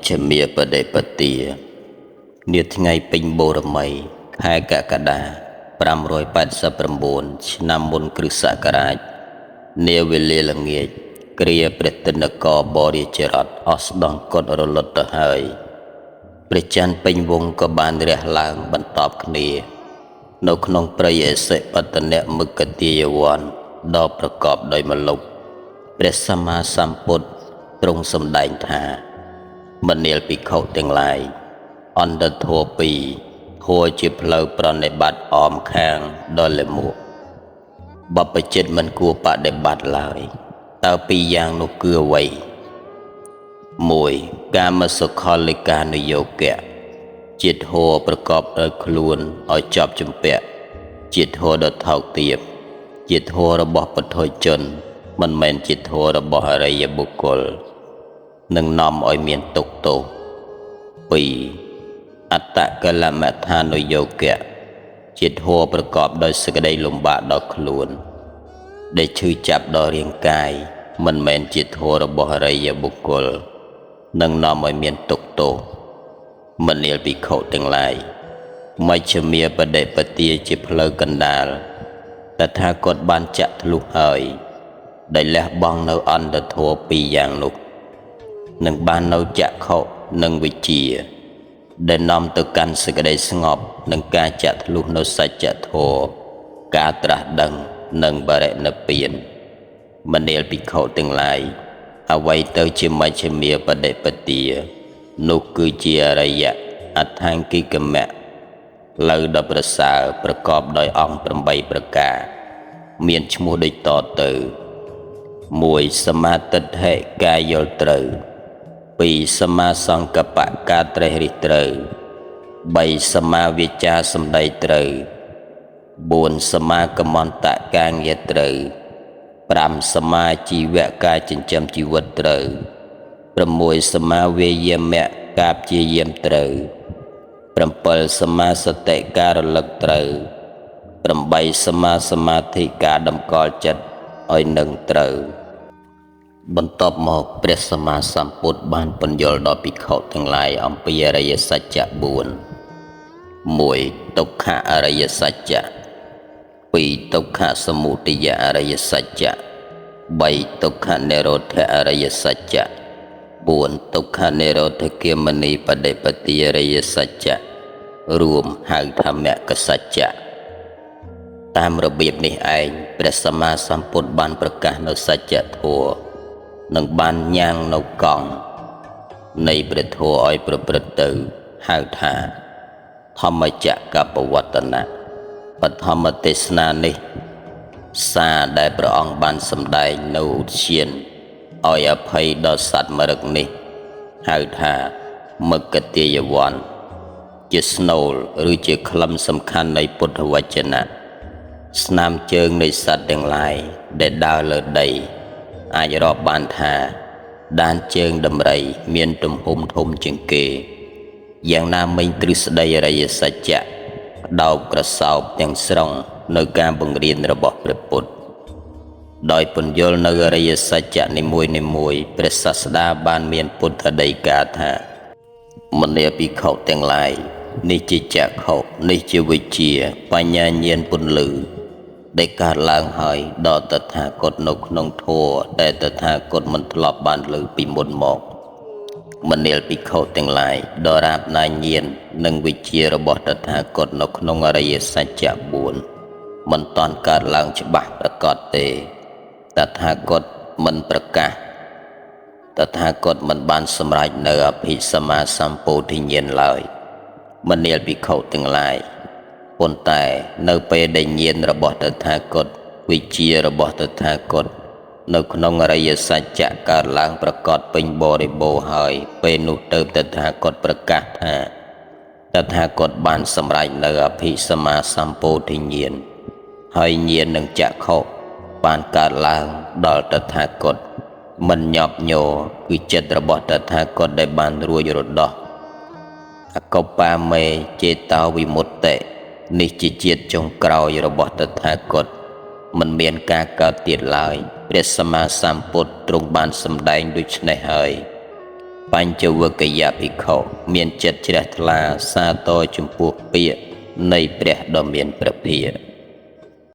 ជ្ឈមាបដិបទានាថ្ងៃពេញបូរមីខែកក្កដា589ឆ្នាំមុនគ្រិស្តសករាជនាវេលាល្ងាចគ្រាព្រះទនគរបរិជារដ្ឋអស់ស្ដង់កុដរលត់ទៅហើយព្រះច័ន្ទពេញវង្សក៏បានរះឡើងបន្តគ្នានៅក្នុងព្រៃអសិបតនមុគទាយវ័នដ៏ប្រកបដោយម្លប់ព្រះសម្មាសម្ពុទ្ធទ្រង់សម្ដែងថាមនាលភិក្ខុទាំងឡាយអន្តធម៌ពីរធម៌ជាផ្លូវប្រណិប័តអមខាងដល់លមុខបព្វជិតមិនគួរបដិបត្តិឡើយតើពីរយ៉ាងនោះគឺអ្វី1កាមសុខលិកានុយោគៈជាធម៌ប្រកបដោយខ្លួនឲ្យជាប់ជំពាក់ជាធម៌ដ៏ថោកទាបជាធម៌របស់ពុទ្ធជនមិនមែនជាធម៌របស់អរិយបុគ្គលនឹងនាំឲ្យមានទុក្ខទោស2អត្តកលមដ្ឋានុយោគៈជាធម៌ប្រកបដោយសេចក្តីលំបាកដល់ខ្លួនដែលឈឺចាប់ដល់រាងកាយមិនមែនជាធម៌របស់អរិយបុគ្គលនឹងនាំឲ្យមានទុក្ខទោសមនាលភិក្ខុទាំងឡាយមជ្ឈមាបដិបទាជាផ្លូវកណ្ដាលតថាគតបានចាក់ធ្លុះហើយដែលលះបង់នៅអន្តធម៌ពីរយ៉ាងនោះនឹងបាននៅចក្ខុនិងវិជ្ជាដែលនាំទៅកាន់សេចក្តីស្ងប់និងការចាក់ធ្លុះនៅសច្ចធម៌ការត្រាស់ដឹងនិងបរិនិព្វានមនាលភិក្ខុទាំងឡាយអ្វីទៅជាមជ្ឈមាបដិបទានោះគឺជាអរិយអដ្ឋង្គិកមៈផ្លូវដ៏ប្រសើរប្រកបដោយអង្គ8ប្រការមានឈ្មោះដូចតទៅ1សមាទិដ្ឋិការយល់ត្រូវ2សមាសង្កបៈការត្រេះរិះត្រូវ3សមាវាចាសម្ដីត្រូវ4សមាកមន្តៈការងារត្រូវ5សមាជីវៈការចិញ្ចឹមជីវិតត្រូវ6សមាវាយាមៈការព្យាយាមត្រូវ7សមាសតិការរលឹកត្រូវ8សមាសមាធិការតម្កល់ចិត្តឲ្យនឹងត្រូវបន្ទាប់មកព្រះសម្មាសម្ពុទ្ធបានពន្យល់ដល់ភិក្ខុទាំងឡាយអំពីអរិយសច្ចៈ4 1ទុក្ខអរិយសច្ចៈ2ទុក្ខសមុទយអរិយសច្ចៈ3ទុក្ខនិរោធអរិយសច្ចៈ4ទុក្ខនិរោធគាមនីបដិបទាអរិយសច្ចៈរួមហៅថាមគ្គសច្ចៈតាមរបៀបនេះឯងព្រះសម្មាសម្ពុទ្ធបានប្រកាសនៅសច្ចធម៌និងបានញ៉ាំងនៅកង់នៃព្រះធម៌ឲ្យប្រព្រឹត្តទៅហៅថាធម្មចក្រកបវត្តនៈបឋមទេសនានេះសារដែលព្រះអង្គបានសម្ដែងនៅឧទ្យានឲ្យអភ័យដល់សត្វមរឹកនេះហៅថាមគ្គទាយវ័នជាស្នូលឬជាខ្លឹមសំខាន់នៃពុទ្ធវចនៈស្នាមជើងនៃសត្វទាំងឡាយដែលដើរលើដីអាចរាប់បានថាដានជើងដំរីមានទំហំធំជាងគេយ៉ាងណាមិញទ្រឹស្ដីអរិយសច្ចៈដោបក្រសោបទាំងស្រុងនៅការបង្រៀនរបស់ព្រះពុទ្ធដោយពន្យល់នៅអរិយសច្ចៈនីមួយៗព្រះសាស្តាបានមានពុទ្ធដីកាថាមនាលភិក្ខុទាំងឡាយនេះជាចក្ខុនេះជាវិជ្ជាបញ្ញាញាណពន្លឺដែលកើតឡើងហើយដល់តថាគតនៅក្នុងធម៌ដែលតថាគតមិនធ្លាប់បានលើពីមុនមកមនាលភិក្ខុទាំងឡាយដរាបណាញាណនិងវិជ្ជារបស់តថាគតនៅក្នុងអរិយសច្ចៈ4មិនតាន់កើតឡើងច្បាស់ប្រកបទេតថាគតមិនប្រកាសតថាគតមិនបានសម្រេចនៅអភិសម្មាសម្ពោធិញ្ញាណឡើយមនាលភិក្ខុទាំងឡាយប៉ុន្តែនៅពេលដែលញាណរបស់តថាគតវិជ្ជារបស់តថាគតនៅក្នុងអរិយសច្ចៈកើតឡើងប្រកបពេញបរិបូរណ៍ហើយពេលនោះទៅតថាគតប្រកាសថាតថាគតបានសម្រេចនៅអភិសម្មាសម្ពោធិញ្ញាណហើយញាណនឹងចក្ខុបានកើតឡើងដល់តថាគតមិនញាប់ញ័រគឺចិត្តរបស់តថាគតដែលបានរួចរដោះអកុបាមេចេតោវិមុតតិនេះជាជាតិចុងក្រោយរបស់តថាគតមិនមានការកើតទៀតឡើយព្រះសម្មាសម្ពុទ្ធទ្រង់បានសម្ដែងដូច្នេះហើយ បញ្ចវគយភិក្ខុមានចិត្តជ្រះថ្លាសាទរចំពោះពាក្យនៃព្រះដ៏មានព្រះភិក្ខ